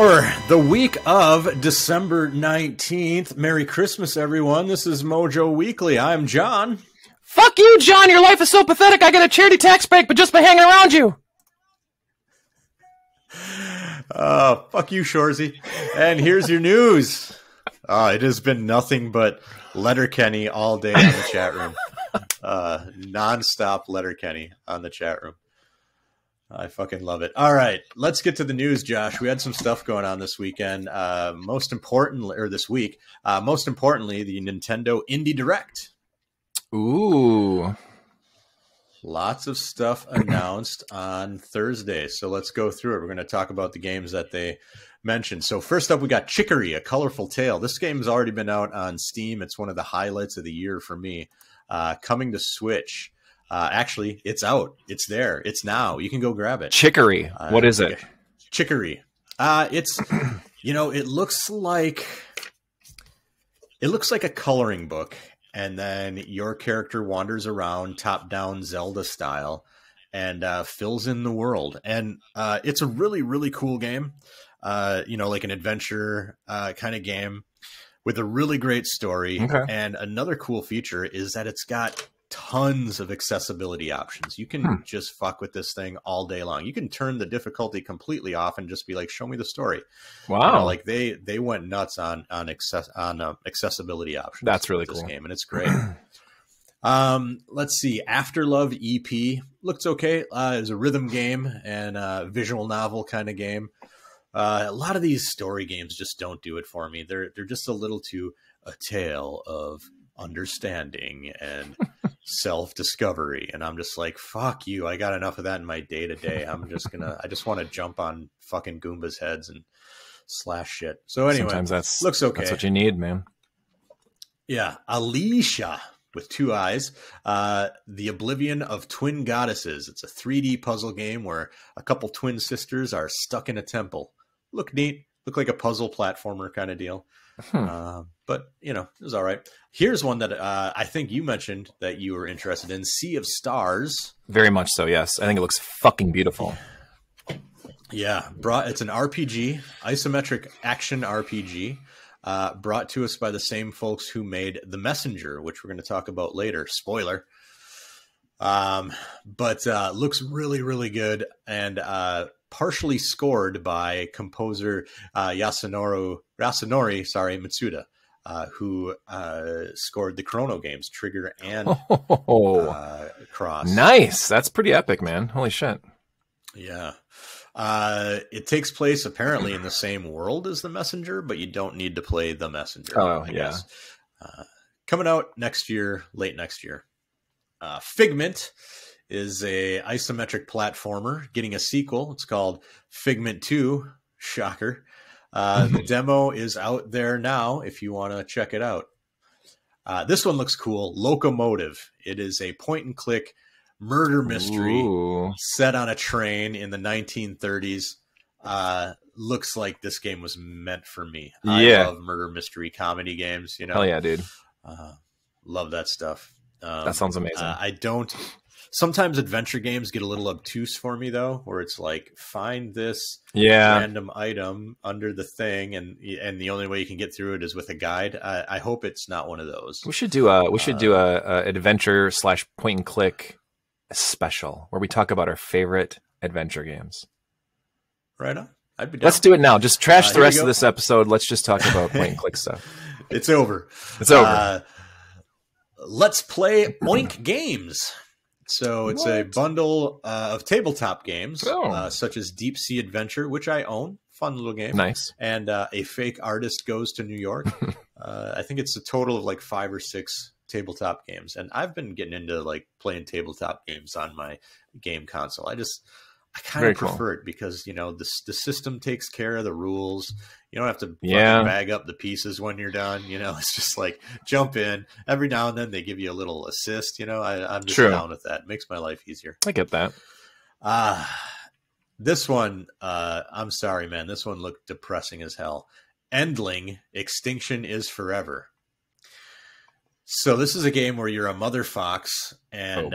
For the week of December 19th, Merry Christmas, everyone. This is MoJoWeekly. I'm John. Fuck you, John. Your life is so pathetic. I get a charity tax break, but just by hanging around you. Fuck you, Shorzy. And here's your news. It has been nothing but Letterkenny all day on the chat room. Non-stop Letterkenny on the chat room. I fucking love it. All right, let's get to the news, Josh. We had some stuff going on this weekend. Most importantly, the Nintendo Indie Direct. Ooh. Lots of stuff announced on Thursday. So let's go through it. We're going to talk about the games that they mentioned. So first up, we got Chicory, A Colorful Tale. This game has already been out on Steam. It's one of the highlights of the year for me. Coming to Switch. Actually, it's out. It's there. It's now. You can go grab it. Chicory. What is it? Chicory. It's, it looks like a coloring book, and then your character wanders around top-down Zelda style and fills in the world. And it's a really, really cool game. Like an adventure kind of game with a really great story. Okay. And another cool feature is that it's got tons of accessibility options. You can just fuck with this thing all day long. You can turn the difficulty completely off and just be like, show me the story. Wow. Like they went nuts on accessibility options. That's really cool. This game, and it's great. Let's see. Afterlove EP looks okay. It's a rhythm game and a visual novel kind of game. A lot of these story games just don't do it for me. They're just a little too a tale of understanding and self-discovery, and I'm just like, fuck you. I got enough of that in my day-to-day. I just want to jump on fucking Goombas heads and slash shit. So anyway, sometimes looks okay. That's what you need, man. Yeah. Alicia with two eyes, The Oblivion of Twin Goddesses. It's a 3D puzzle game where a couple twin sisters are stuck in a temple. Look neat. Look like a puzzle platformer kind of deal. But it was all right. Here's one that I think you mentioned that you were interested in, Sea of Stars. Very much so, yes. I think it looks fucking beautiful. Yeah, it's an RPG, isometric action RPG, brought to us by the same folks who made The Messenger, which we're going to talk about later. Spoiler. But looks really, really good, and partially scored by composer Yasunori Matsuda, who scored the Chrono games, Trigger and Cross. Nice. That's pretty epic, man. Holy shit. Yeah. It takes place apparently in the same world as The Messenger, but you don't need to play The Messenger. Oh, I yeah. guess. Coming out next year, late next year. Figment is a isometric platformer getting a sequel. It's called Figment 2. Shocker. The demo is out there now if you want to check it out. This one looks cool. Locomotive. It is a point-and-click murder mystery set on a train in the 1930s. Looks like this game was meant for me. I love murder mystery comedy games. Hell yeah, dude. Love that stuff. That sounds amazing. Sometimes adventure games get a little obtuse for me, though, where it's like, find this random item under the thing, and the only way you can get through it is with a guide. I hope it's not one of those. We should do a adventure / point and click special where we talk about our favorite adventure games. Right on. I'd be down. Let's do it now. Just trash the rest of this episode. Let's just talk about point and click stuff. It's over. It's over. Let's play Oink Games. So it's a bundle of tabletop games, such as Deep Sea Adventure, which I own. Fun little game. Nice. And A Fake Artist Goes to New York. I think it's a total of like 5 or 6 tabletop games. And I've been getting into like playing tabletop games on my game console. I kind of prefer it because, the system takes care of the rules. You don't have to bag up the pieces when you're done. It's just like jump in. Every now and then they give you a little assist. I'm just down with that. It makes my life easier. I get that. This one, I'm sorry, man. This one looked depressing as hell. Endling, Extinction is Forever. So this is a game where you're a mother fox and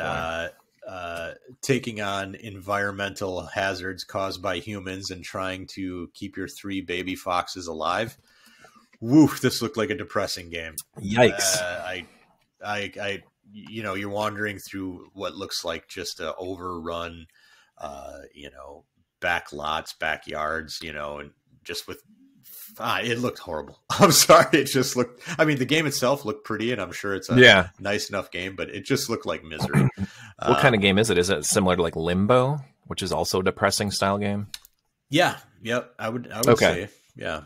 taking on environmental hazards caused by humans and trying to keep your 3 baby foxes alive. Woof, this looked like a depressing game. Yikes. You know, you're wandering through what looks like just a overrun, you know, back lots, backyards, you know, and just with, it looked horrible. I'm sorry. It just looked, I mean, the game itself looked pretty, and I'm sure it's a nice enough game, but it just looked like misery. What kind of game is it? Is it similar to like Limbo, which is also a depressing style game? Yeah. Yep. I would say, yeah.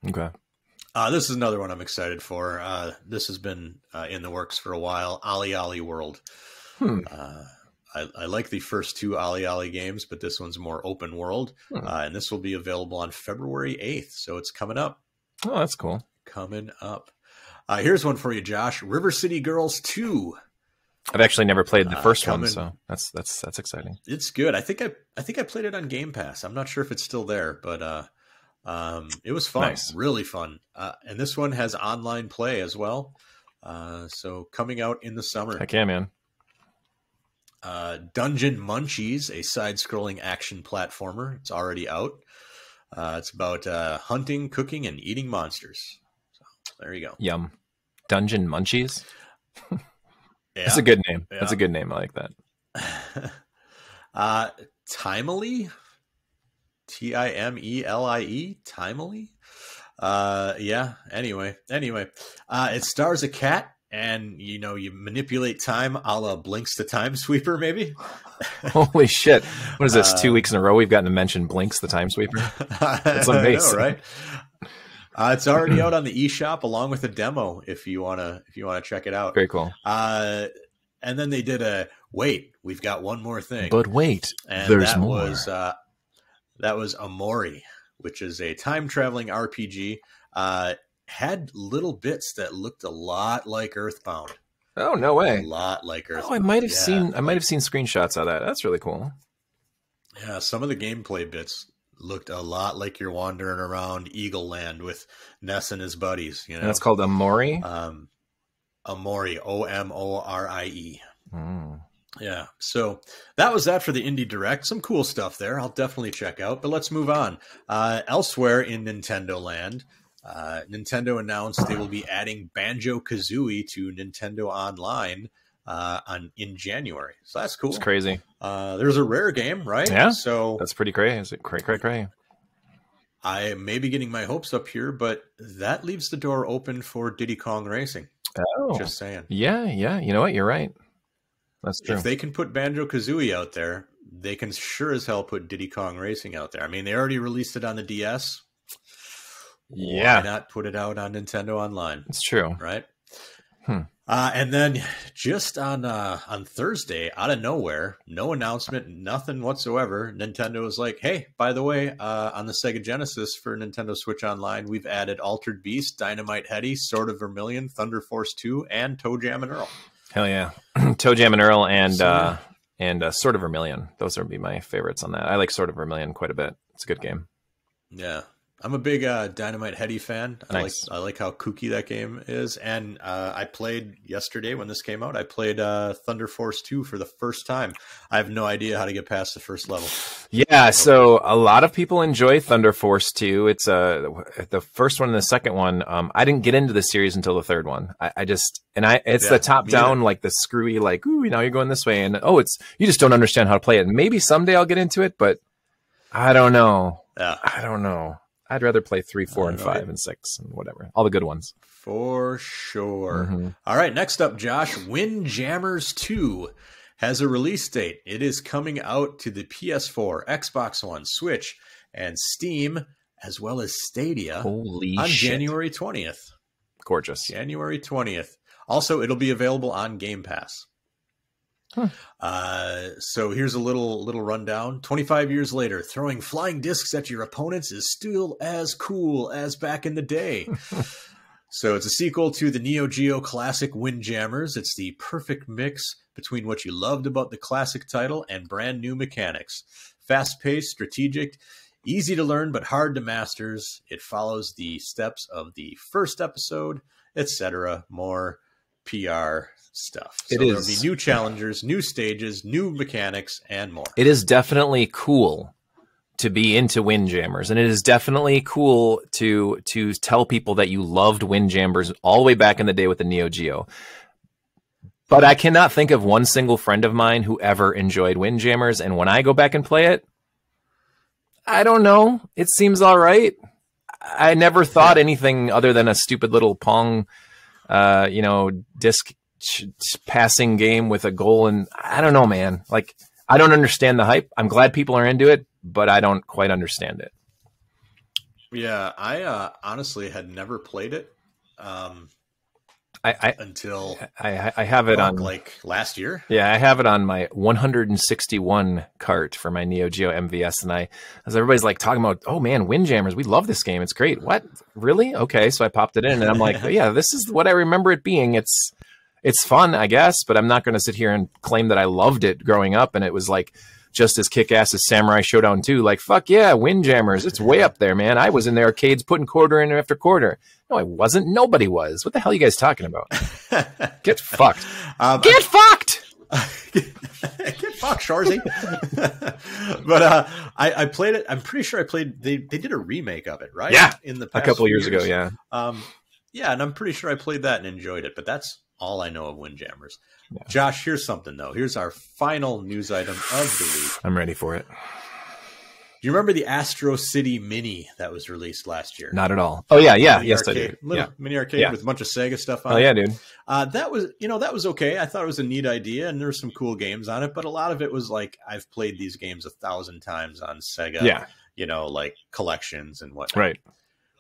Okay. This is another one I'm excited for. This has been in the works for a while. Ollie Ollie World. I like the first 2 Ollie Ollie games, but this one's more open world. And this will be available on February 8th. So it's coming up. Oh, that's cool. Coming up. Here's one for you, Josh. River City Girls 2. I've actually never played the first one, so that's exciting. It's good. I think I played it on Game Pass. I'm not sure if it's still there, but it was fun. Nice. Really fun. And this one has online play as well. So coming out in the summer. Heck yeah, man. Dungeon Munchies, a side-scrolling action platformer. It's already out. It's about hunting, cooking, and eating monsters. So there you go. Yum. Dungeon Munchies? Yeah. That's a good name. Yeah. That's a good name. I like that. Timely? Timelie? Timely? Yeah. Anyway. It stars a cat. And, you know, you manipulate time a la Blinks the Time Sweeper, maybe? Holy shit. What is this, 2 weeks in a row we've gotten to mention Blinks the Time Sweeper? That's amazing. I know, right? It's already out on the eShop along with a demo if you wanna check it out. Very cool. And then they did we've got one more thing. But wait, and there's more. That was Amori, which is a time-traveling RPG. Had little bits that looked a lot like Earthbound. Oh, no way. A lot like Earthbound. Oh, I might have seen screenshots of that. That's really cool. Yeah, some of the gameplay bits looked a lot like you're wandering around Eagle Land with Ness and his buddies, you know. And that's called Amori? Amori, Omorie. Yeah. So that was that for the Indie Direct. Some cool stuff there. I'll definitely check out, but let's move on. Elsewhere in Nintendo Land, Nintendo announced they will be adding Banjo-Kazooie to Nintendo Online in January. So that's cool. It's crazy. There's a rare game, right? Yeah. So that's pretty crazy. Cray. I may be getting my hopes up here, but that leaves the door open for Diddy Kong Racing. Oh. Just saying. Yeah. You know what? You're right. That's true. If they can put Banjo-Kazooie out there, they can sure as hell put Diddy Kong Racing out there. I mean, they already released it on the DS. Yeah. Why not put it out on Nintendo Online? It's true. Right? And then just on Thursday, out of nowhere, no announcement, nothing whatsoever, Nintendo was like, hey, by the way, on the Sega Genesis for Nintendo Switch Online, we've added Altered Beast, Dynamite Headdy, Sword of Vermilion, Thunder Force 2, and Toe Jam and Earl. Hell yeah. Toe Jam and Earl and Sword of Vermilion. Those would be my favorites on that. I like Sword of Vermilion quite a bit. It's a good game. Yeah. I'm a big Dynamite Headdy fan. Nice. I like how kooky that game is. And I played yesterday when this came out. I played Thunder Force 2 for the first time. I have no idea how to get past the first level. Yeah, so a lot of people enjoy Thunder Force 2. It's the first one and the second one. I didn't get into the series until the third one. It's the top down, like the screwy, like, ooh, now you're going this way, and you just don't understand how to play it. And maybe someday I'll get into it, but I don't know. Yeah. I don't know. I'd rather play 3, 4, and 5, and 6, and whatever. All the good ones. For sure. All right, next up, Josh, Windjammers 2 has a release date. It is coming out to the PS4, Xbox One, Switch, and Steam, as well as Stadia on January 20th. Gorgeous. January 20th. Also, it'll be available on Game Pass. So here's a little rundown. 25 years later, throwing flying discs at your opponents is still as cool as back in the day. So it's a sequel to the Neo Geo classic Windjammers. It's the perfect mix between what you loved about the classic title and brand new mechanics. Fast-paced, strategic, easy to learn but hard to masters. It follows the steps of the first episode, etc. More PR stuff. So there'll be new challengers, new stages, new mechanics, and more. It is definitely cool to be into Windjammers, and it is definitely cool to tell people that you loved Windjammers all the way back in the day with the Neo Geo. But I cannot think of one single friend of mine who ever enjoyed Windjammers, and when I go back and play it, I don't know. It seems all right. I never thought anything other than a stupid little Pong, disc passing game with a goal, and I don't know, man. Like, I don't understand the hype. I'm glad people are into it, but I don't quite understand it. Yeah, I honestly had never played it until I have it on like last year. Yeah, I have it on my 161 cart for my Neo Geo MVS, and as everybody's like talking about, oh man, Windjammers, we love this game. It's great. What? Really? Okay, so I popped it in, and I'm like, yeah, this is what I remember it being. It's fun, I guess, but I'm not going to sit here and claim that I loved it growing up and it was like just as kick-ass as Samurai Showdown 2. Like, fuck yeah, Windjammers. It's way up there, man. I was in the arcades putting quarter in after quarter. No, I wasn't. Nobody was. What the hell are you guys talking about? Get fucked. Get fucked! Get fucked, Shorzy. But I played it. I'm pretty sure I played... They did a remake of it, right? Yeah, in the past a couple years ago, yeah. Yeah, and I'm pretty sure I played that and enjoyed it, but that's all I know of Windjammers. Yeah. Josh, here's something, though. Here's our final news item of the week. I'm ready for it. Do you remember the Astro City Mini that was released last year? Not at all. Oh, yeah. Yes, arcade, I do. Mini arcade with a bunch of Sega stuff on it. Oh, yeah, dude. That was okay. I thought it was a neat idea, and there were some cool games on it, but a lot of it was like, I've played these games 1,000 times on Sega. Yeah. Like collections and whatnot. Right.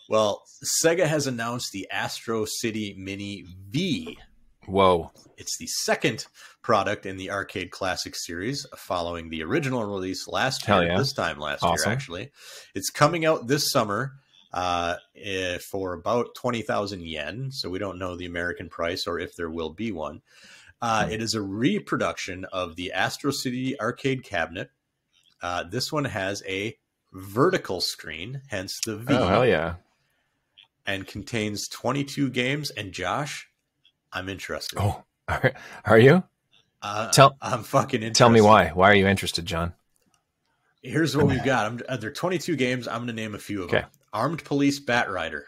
Well, Sega has announced the Astro City Mini V. Whoa. It's the second product in the Arcade Classic series, following the original release last year. Yeah. This time last year, actually. It's coming out this summer for about 20,000 yen, so we don't know the American price or if there will be one. It is a reproduction of the Astro City arcade cabinet. This one has a vertical screen, hence the V. Oh, hell yeah. And contains 22 games. And Josh, I'm interested. Oh, are you? I'm fucking interested. Tell me why. Why are you interested, John? Here's what we've got. There are 22 games. I'm going to name a few of them. Armed Police Bat Rider.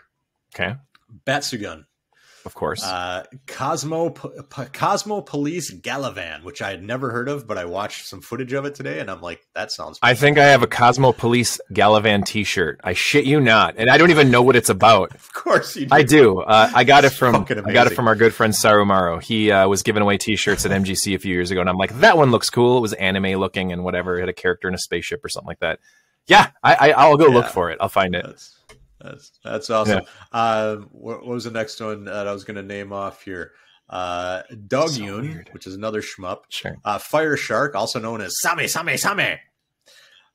Okay. Batsugun. Of course. Cosmo Police Galavan, which I had never heard of, but I watched some footage of it today, and I'm like, that sounds fun. I think I have a Cosmo Police Galavan t-shirt. I shit you not. And I don't even know what it's about. Of course you do. I do. I got it from our good friend Sarumaro. He was giving away t-shirts at MGC a few years ago, and I'm like, that one looks cool. It was anime looking and whatever. It had a character in a spaceship or something like that. Yeah, I'll go look for it. I'll find it. That's awesome. Yeah. What was the next one that I was going to name off here? Dogyun, which is another shmup. Sure. Fire Shark, also known as Same.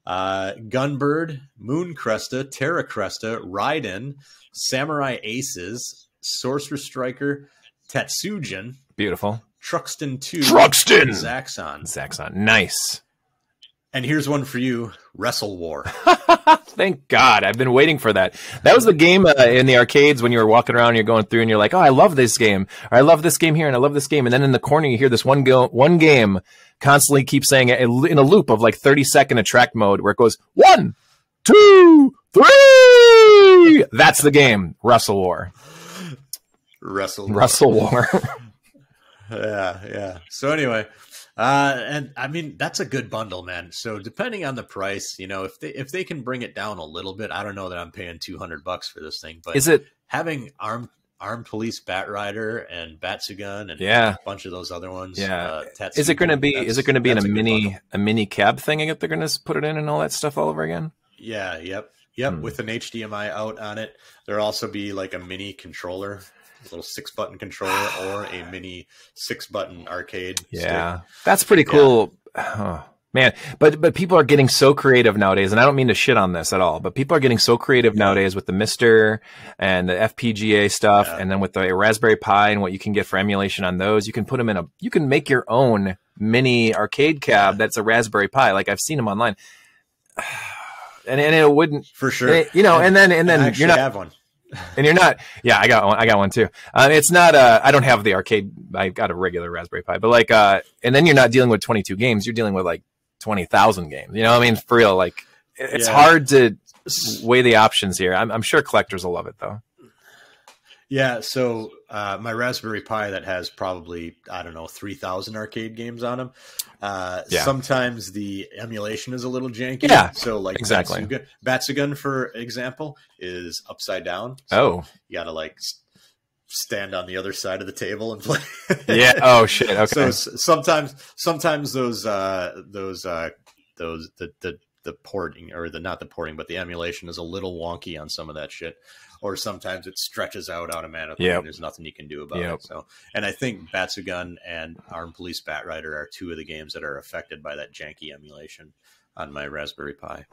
Gunbird, Moon Cresta, Terra Cresta, Raiden, Samurai Aces, Sorcerer Striker, Tatsujin. Beautiful. Truxton 2. Zaxxon. Nice. And here's one for you, Wrestle War. Thank God. I've been waiting for that. That was the game in the arcades when you were walking around, you're going through and you're like, oh, I love this game. Or I love this game here and I love this game. And then in the corner, you hear this one game constantly keep saying it in a loop of like 30-second attract mode where it goes 1, 2, 3. That's the game. Wrestle War. Wrestle War. Yeah. Yeah. So anyway, and I mean, that's a good bundle, man. So depending on the price, if they can bring it down a little bit, I don't know that I'm paying $200 for this thing, but is it having armed police Bat Rider and Batsugun and a bunch of those other ones? Yeah. Is it going to be in a mini cab thing? I get they're going to put it in and all that stuff all over again. Yeah. Yep. With an HDMI out on it. There'll also be like a mini controller, a little 6-button controller, or a mini 6-button arcade stick. That's pretty cool. Oh, man, but people are getting so creative nowadays, and I don't mean to shit on this at all, but people are getting so creative nowadays with the Mister and the FPGA stuff, and then with the Raspberry Pi and what you can get for emulation on those. You can put them you can make your own mini arcade cab that's a Raspberry Pi. Like, I've seen them online. And it wouldn't, for sure, and then I you're not have one. And you're not, yeah, I got one too. It's not, I don't have the arcade. I got a regular Raspberry Pi, but like, and then you're not dealing with 22 games. You're dealing with like 20,000 games. You know what I mean? For real, like it's hard to weigh the options here. I'm sure collectors will love it though. Yeah. So, my Raspberry Pi that has probably, I don't know, 3,000 arcade games on them. Sometimes the emulation is a little janky. Yeah, so like exactly. Batsugun, for example, is upside down. So you got to like stand on the other side of the table and play. Yeah. Oh shit. Okay. So sometimes those the porting, or not the porting, but the emulation is a little wonky on some of that shit. Or sometimes it stretches out automatically and there's nothing you can do about it. So, and I think Batsugun and Armed Police Batrider are two of the games that are affected by that janky emulation on my Raspberry Pi.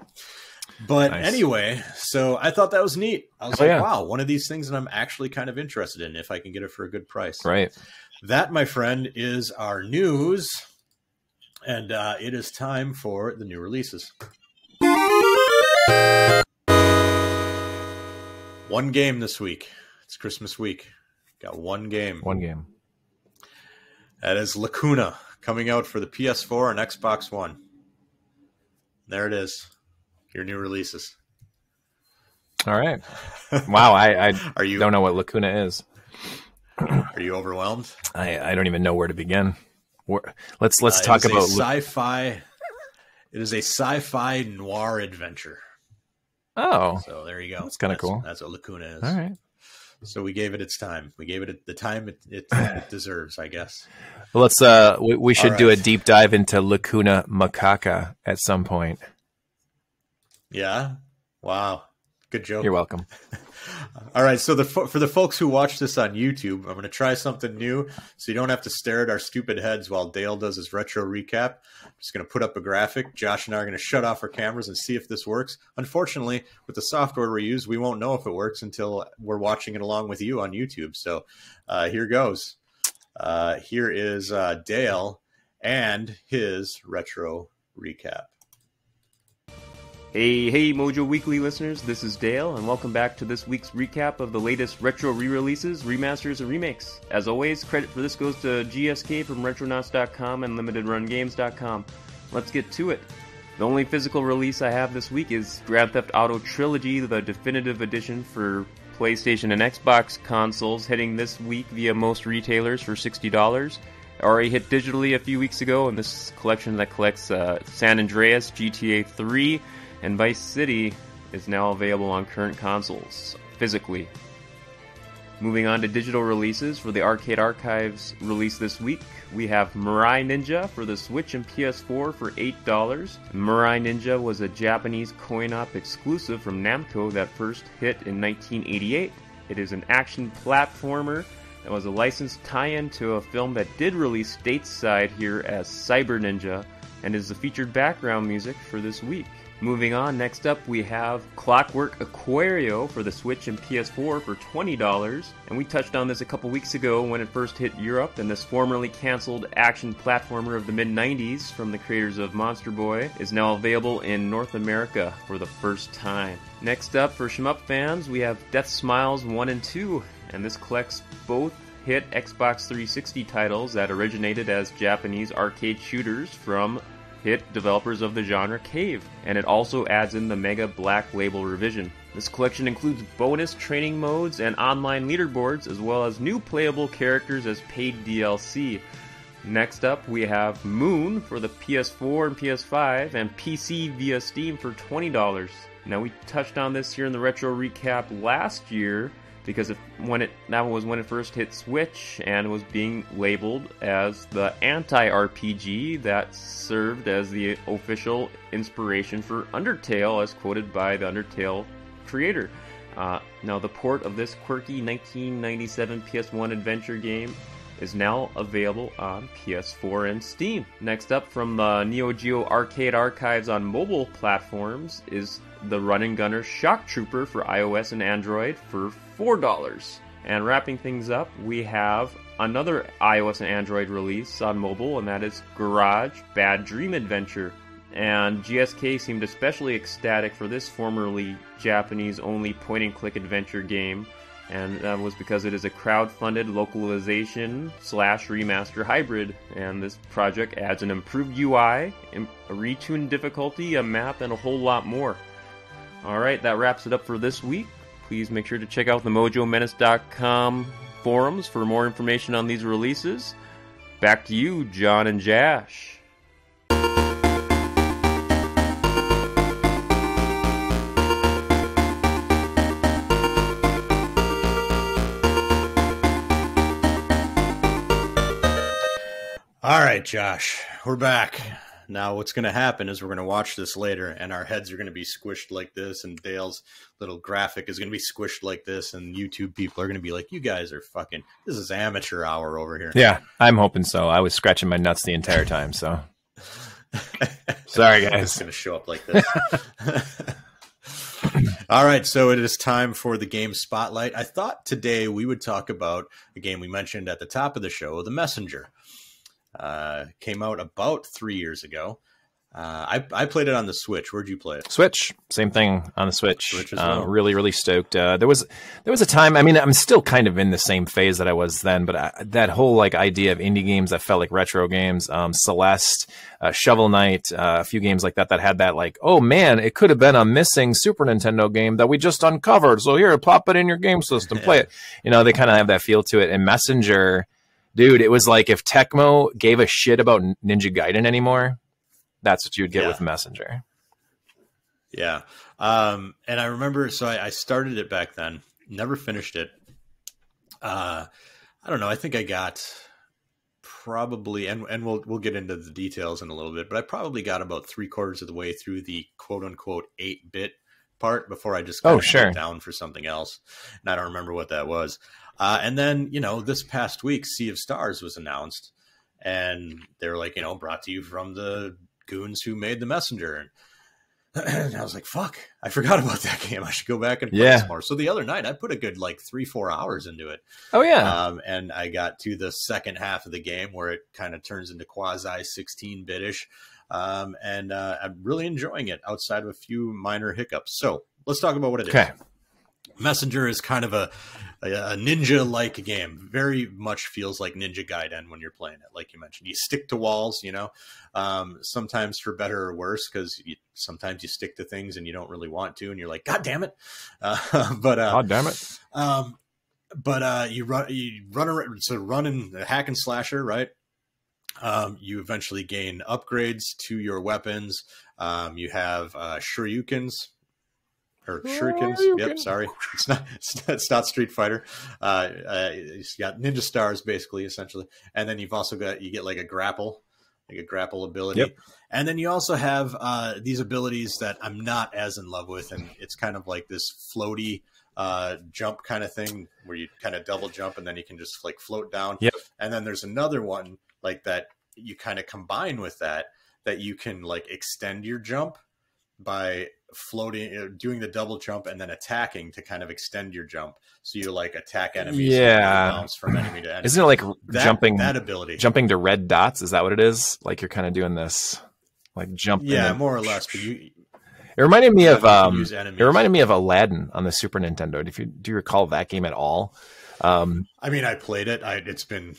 But anyway, so I thought that was neat. I was wow, one of these things that I'm actually kind of interested in if I can get it for a good price. Right. That, my friend, is our news. And it is time for the new releases. One game this week. It's Christmas week. Got one game. One game. That is Lacuna, coming out for the PS4 and Xbox One. There it is. Your new releases. All right. Wow, I don't know what Lacuna is. Are you overwhelmed? I don't even know where to begin. Let's talk about sci-fi. It is a sci-fi noir adventure. Oh, so there you go. That's kind of cool. That's what Lacuna is. All right. So we gave it its time. We gave it the time it deserves, I guess. Well, let's. We should do a deep dive into Lacuna Macaca at some point. Yeah. Wow. Good joke. You're welcome. All right, so for the folks who watch this on YouTube, I'm going to try something new so you don't have to stare at our stupid heads while Dale does his retro recap. I'm just going to put up a graphic. Josh and I are going to shut off our cameras and see if this works. Unfortunately, with the software we use, we won't know if it works until we're watching it along with you on YouTube. So here goes. Here is Dale and his retro recap. Hey, MoJoWeekly listeners, this is Dale, and welcome back to this week's recap of the latest retro re-releases, remasters, and remakes. As always, credit for this goes to GSK from Retronauts.com and LimitedRunGames.com. Let's get to it. The only physical release I have this week is Grand Theft Auto Trilogy, the definitive edition for PlayStation and Xbox consoles, hitting this week via most retailers for $60. Already hit digitally a few weeks ago, and this collection that collects San Andreas, GTA 3, and Vice City is now available on current consoles, physically. Moving on to digital releases for the Arcade Archives release this week, we have Mirai Ninja for the Switch and PS4 for $8. Mirai Ninja was a Japanese coin-op exclusive from Namco that first hit in 1988. It is an action platformer that was a licensed tie-in to a film that did release stateside here as Cyber Ninja, and is the featured background music for this week. Moving on, next up we have Clockwork Aquario for the Switch and PS4 for $20, and we touched on this a couple weeks ago when it first hit Europe, and this formerly cancelled action platformer of the mid-90s from the creators of Monster Boy is now available in North America for the first time. Next up, for shmup fans, we have Death Smiles 1 and 2, and this collects both hit Xbox 360 titles that originated as Japanese arcade shooters from hit developers of the genre Cave, and it also adds in the Mega Black Label revision. This collection includes bonus training modes and online leaderboards, as well as new playable characters as paid DLC. Next up, we have Moon for the PS4 and PS5, and PC via Steam for $20. Now, we touched on this here in the Retro Recap last year, because that was when it first hit Switch and was being labeled as the anti-RPG that served as the official inspiration for Undertale, as quoted by the Undertale creator. Now, the port of this quirky 1997 PS1 adventure game is now available on PS4 and Steam. Next up, from the Neo Geo Arcade Archives on mobile platforms, is the Run and Gunner Shock Trooper for iOS and Android for $4. And wrapping things up, we have another iOS and Android release on mobile, and that is Garage Bad Dream Adventure. and GSK seemed especially ecstatic for this formerly Japanese-only point-and-click adventure game, and that was because it is a crowd-funded localization/remaster hybrid, and this project adds an improved UI, a retuned difficulty, a map, and a whole lot more. Alright, that wraps it up for this week. Please make sure to check out the MoJoMenace.com forums for more information on these releases. Back to you, John and Jash. All right, Josh, we're back. Now what's going to happen is we're going to watch this later, and our heads are going to be squished like this, and Dale's little graphic is going to be squished like this, and YouTube people are going to be like, you guys are fucking, this is amateur hour over here. Yeah, I'm hoping so. I was scratching my nuts the entire time, so. Sorry, guys. It's going to show up like this. All right, so it is time for the game spotlight. I thought today we would talk about a game we mentioned at the top of the show, The Messenger. Came out about 3 years ago. I played it on the Switch. Where'd you play it? Switch, same thing on the Switch. As well. Really stoked. There was a time. I mean, I'm still kind of in the same phase that I was then, but that whole like idea of indie games that felt like retro games, Celeste, Shovel Knight, a few games like that had that like, oh man, it could have been a missing Super Nintendo game that we just uncovered. So here, plop it in your game system, play it. You know, they kind of have that feel to it. And Messenger. Dude, it was like if Tecmo gave a shit about Ninja Gaiden anymore, that's what you would get with Messenger. Yeah. And I remember, so I started it back then, never finished it. I don't know. I think I got probably, and we'll get into the details in a little bit, but I probably got about 3/4 of the way through the quote unquote 8-bit part before I just kind of went down for something else. And I don't remember what that was. And then, you know, this past week, Sea of Stars was announced, and they're like, you know, brought to you from the goons who made The Messenger. And I was like, fuck, I forgot about that game. I should go back and play some more. So the other night, I put a good like 3-4 hours into it. Oh, yeah. And I got to the second half of the game where it kind of turns into quasi 16-bit-ish. And I'm really enjoying it outside of a few minor hiccups. So let's talk about what it is. Messenger is kind of a ninja-like game. Very much feels like Ninja Gaiden when you're playing it, like you mentioned. You stick to walls, you know, sometimes for better or worse, because sometimes you stick to things and you don't really want to, and you're like, God damn it! God damn it! You run around, so running a hack and slasher, right? You eventually gain upgrades to your weapons. You have shurikens. Or shurikens. Yep, sorry. It's not Street Fighter. You got ninja stars, basically, essentially. And then you've also you get like a grapple ability. Yep. And then you also have these abilities that I'm not as in love with, and it's kind of like this floaty jump kind of thing where you kind of double jump and then you can just like float down. Yep. And then there's another one like that you kind of combine with that you can like extend your jump by floating, doing the double jump and then attacking to kind of extend your jump, so you like attack enemies. Bounce from enemy to enemy. Isn't it like jumping to red dots? Is that what it is? Like you're kind of doing this like jump. More or less. But it reminded me of Aladdin on the Super Nintendo. Do you recall that game at all? I mean, I played it. It's been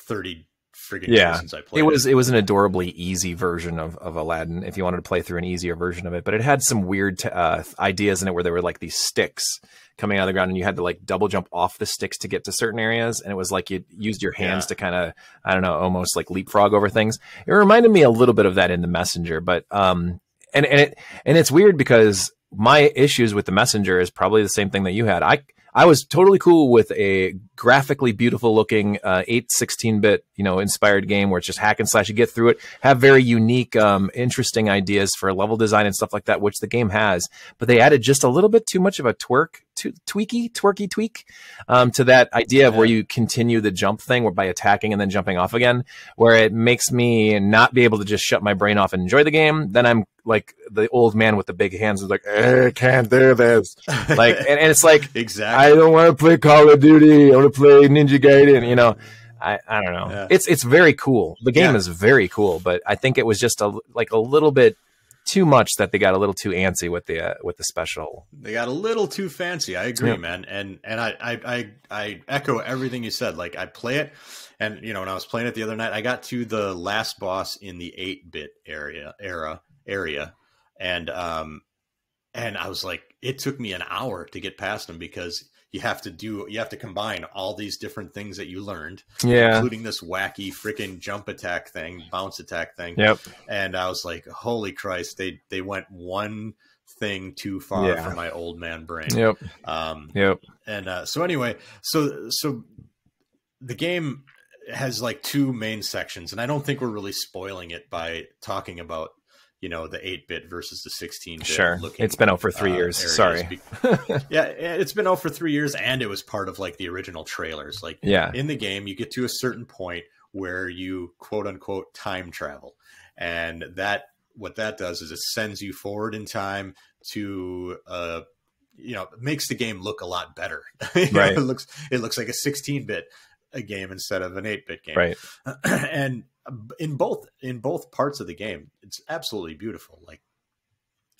30 friggin' years since I played it. It was an adorably easy version of Aladdin if you wanted to play through an easier version of it, but it had some weird ideas in it where there were like these sticks coming out of the ground and you had to like double jump off the sticks to get to certain areas, and it was like you used your hands to kind of, I don't know, almost like leapfrog over things. It reminded me a little bit of that in The Messenger, but and it's weird because my issues with The Messenger is probably the same thing that you had. I was totally cool with a graphically beautiful looking 16-bit, inspired game where it's just hack and slash. You get through it, have very unique, interesting ideas for level design and stuff like that, which the game has. But they added just a little bit too much of a tweak to that idea of where you continue the jump thing by attacking and then jumping off again, where it makes me not be able to just shut my brain off and enjoy the game. Then I'm like the old man with the big hands who's like, I can't do this. Like, and it's like, exactly. I don't want to play Call of Duty. I want to play Ninja Gaiden. I don't know. Yeah. It's very cool. The game is very cool, but I think it was just a little bit too much that they got a little too antsy with the special. They got a little too fancy. I agree, man. And I echo everything you said. Like, I play it, and when I was playing it the other night, I got to the last boss in the 8-bit area, and I was like, it took me an hour to get past him, because you have to combine all these different things that you learned, including this wacky freaking jump attack thing, bounce attack thing. Yep. And I was like, holy Christ, they went one thing too far for my old man brain. Yep. And so anyway, so the game has like 2 main sections, and I don't think we're really spoiling it by talking about the 8-bit versus the 16-bit. Sure. It's been out for 3 years. Sorry. Yeah, it's been out for 3 years, and it was part of like the original trailers. Like, in the game, you get to a certain point where you quote unquote time travel. And what that does is it sends you forward in time to makes the game look a lot better. Right. It looks like a 16-bit game instead of an 8-bit game. Right. And in both parts of the game, it's absolutely beautiful. Like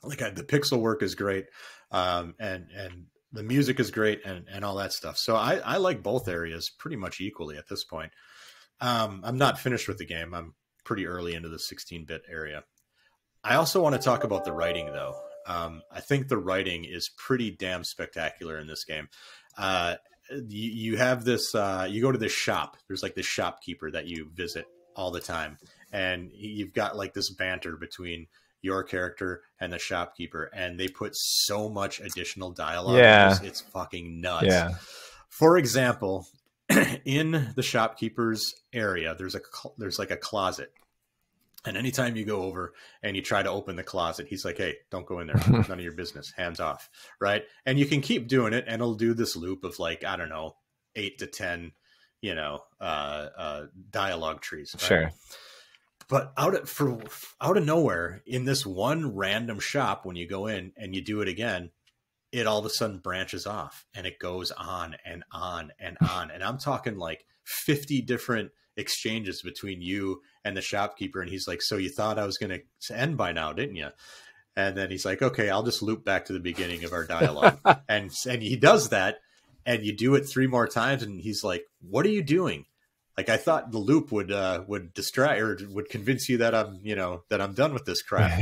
the pixel work is great, and the music is great, and all that stuff. So I like both areas pretty much equally at this point. I'm not finished with the game. I'm pretty early into the 16-bit area. I also want to talk about the writing, though. I think the writing is pretty damn spectacular in this game. You have this, you go to this shop. There's like this shopkeeper that you visit all the time. And you've got like this banter between your character and the shopkeeper. And they put so much additional dialogue. Yeah. It's fucking nuts. Yeah. For example, in the shopkeeper's area, there's like a closet. And anytime you go over and you try to open the closet, he's like, hey, don't go in there. None of your business. Hands off. Right. And you can keep doing it, and it'll do this loop of like, I don't know, 8 to 10, dialogue trees. Right? Sure. But out of nowhere, in this one random shop, when you go in and you do it again, it all of a sudden branches off, and it goes on and on and on. And I'm talking like 50 different exchanges between you and the shopkeeper. And he's like, so you thought I was going to end by now, didn't you? And then he's like, okay, I'll just loop back to the beginning of our dialogue. and he does that, and you do it 3 more times. And he's like, what are you doing? Like, I thought the loop would distract, or would convince you that I'm done with this crap.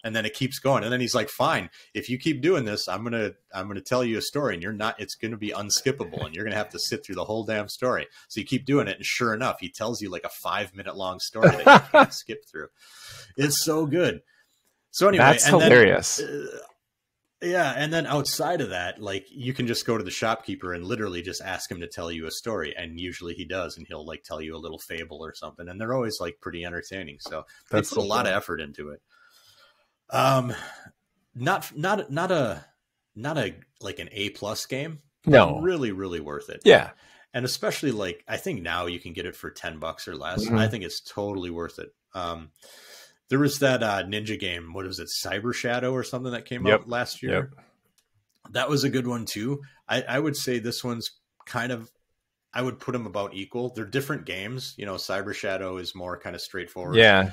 And then it keeps going. And then he's like, fine, if you keep doing this, I'm going to tell you a story, and it's going to be unskippable, and you're going to have to sit through the whole damn story. So you keep doing it. And sure enough, he tells you like a 5-minute long story that you can't skip through. It's so good. So anyway, that's hilarious. Yeah, and then outside of that, like, you can just go to the shopkeeper and literally just ask him to tell you a story, and usually he does, and he'll like tell you a little fable or something, and they're always like pretty entertaining. So they put a lot of effort into it. Not a like an A+ game. No, really, really worth it. Yeah, and especially like, I think now you can get it for $10 or less. Mm-hmm. I think it's totally worth it. There was that ninja game, what was it, Cyber Shadow or something, that came out last year. Yep. That was a good one too. I would say this one's kind of, I would put them about equal. They're different games. Cyber Shadow is more kind of straightforward. Yeah.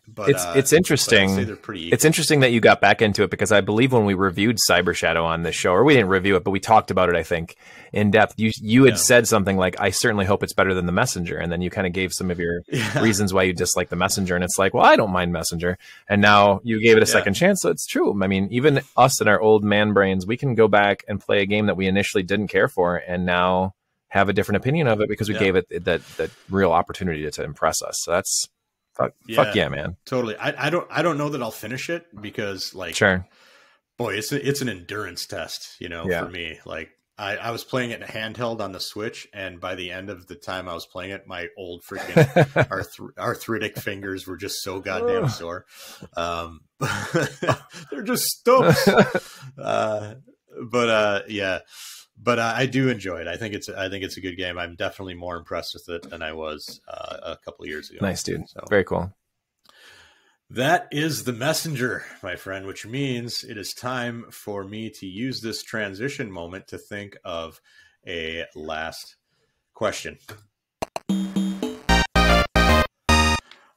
But it's interesting. But I'd say they're pretty equal. It's interesting that you got back into it, because I believe when we reviewed Cyber Shadow on this show, or we didn't review it, but we talked about it, I think, in depth. You had said something like, I certainly hope it's better than the Messenger. And then you kind of gave some of your reasons why you dislike the Messenger. And it's like, well, I don't mind Messenger. And now you gave it a second chance. So it's true. I mean, even us and our old man brains, we can go back and play a game that we initially didn't care for, and now have a different opinion of it because we gave it that real opportunity to impress us. So that's, Fuck yeah, man. Totally. I don't know that I'll finish it, because like, boy, it's an endurance test, for me. Like, I was playing it handheld on the Switch, and by the end of the time I was playing it, my old freaking arthritic fingers were just so goddamn sore. They're just stumps. But I do enjoy it. I think it's a good game. I'm definitely more impressed with it than I was a couple of years ago. Nice, dude. So, very cool. That is the Messenger, my friend, which means it is time for me to use this transition moment to think of a last question.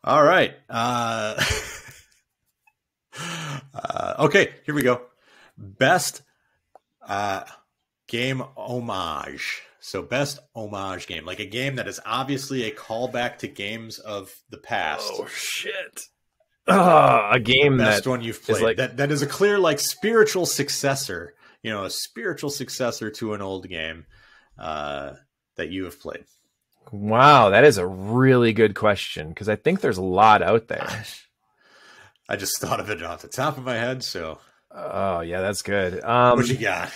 All right. Okay, here we go. Best game homage. So best homage game, like a game that is obviously a callback to games of the past. Oh shit! A game best that one you've played like... that is a clear like spiritual successor. You know, a spiritual successor to an old game that you have played. Wow, that is a really good question because I think there's a lot out there. I just thought of it off the top of my head. So, oh yeah, that's good. What you got?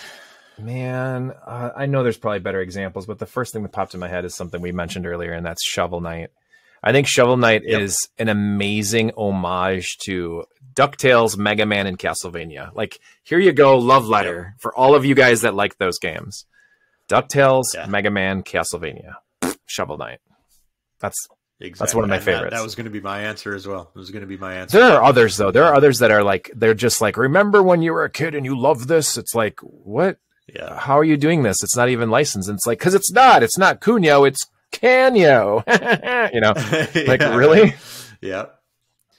Man, I know there's probably better examples, but the first thing that popped in my head is something we mentioned earlier, and that's Shovel Knight. I think Shovel Knight is an amazing homage to DuckTales, Mega Man, and Castlevania. Like, here you go, love letter for all of you guys that like those games. DuckTales, Mega Man, Castlevania, Shovel Knight. That's one of my favorites. That was going to be my answer as well. It was going to be my answer. There are others, though. There are others that are like, they're just like, remember when you were a kid and you loved this? It's like, what? Yeah. How are you doing this? It's not even licensed. And it's like, because it's not Cunyo, it's Canyo. You know, like really? Yeah.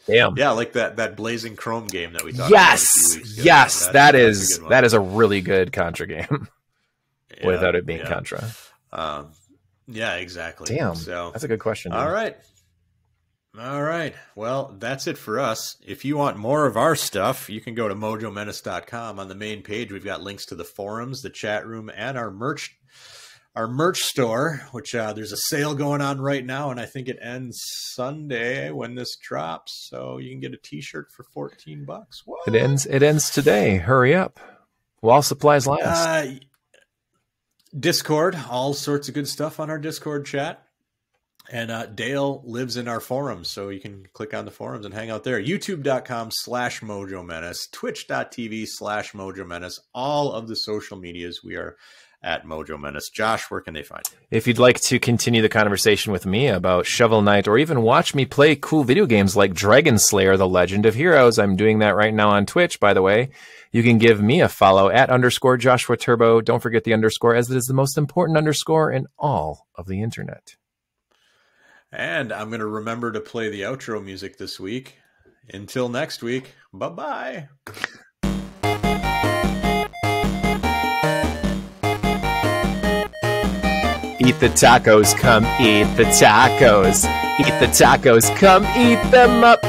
Damn. Yeah, like that Blazing Chrome game that we talked about. Yes, that is a really good Contra game. Without it being Contra. Yeah, exactly. Damn. So that's a good question. Dude. All right. Well, that's it for us. If you want more of our stuff, you can go to MoJoMenace.com. On the main page, we've got links to the forums, the chat room, and our merch store, which there's a sale going on right now, and I think it ends Sunday when this drops. So you can get a T-shirt for $14. Whoa. It ends today. Hurry up while supplies last. Discord, all sorts of good stuff on our Discord chat. And Dale lives in our forums, so you can click on the forums and hang out there. YouTube.com/MoJoMenace, Twitch.tv/MoJoMenace, all of the social medias we are at MoJoMenace. Josh, where can they find you? If you'd like to continue the conversation with me about Shovel Knight or even watch me play cool video games like Dragon Slayer, The Legend of Heroes, I'm doing that right now on Twitch, by the way. You can give me a follow at _Joshua Turbo. Don't forget the underscore, as it is the most important underscore in all of the internet. And I'm going to remember to play the outro music this week. Until next week, bye-bye. Eat the tacos, come eat the tacos. Eat the tacos, come eat them up.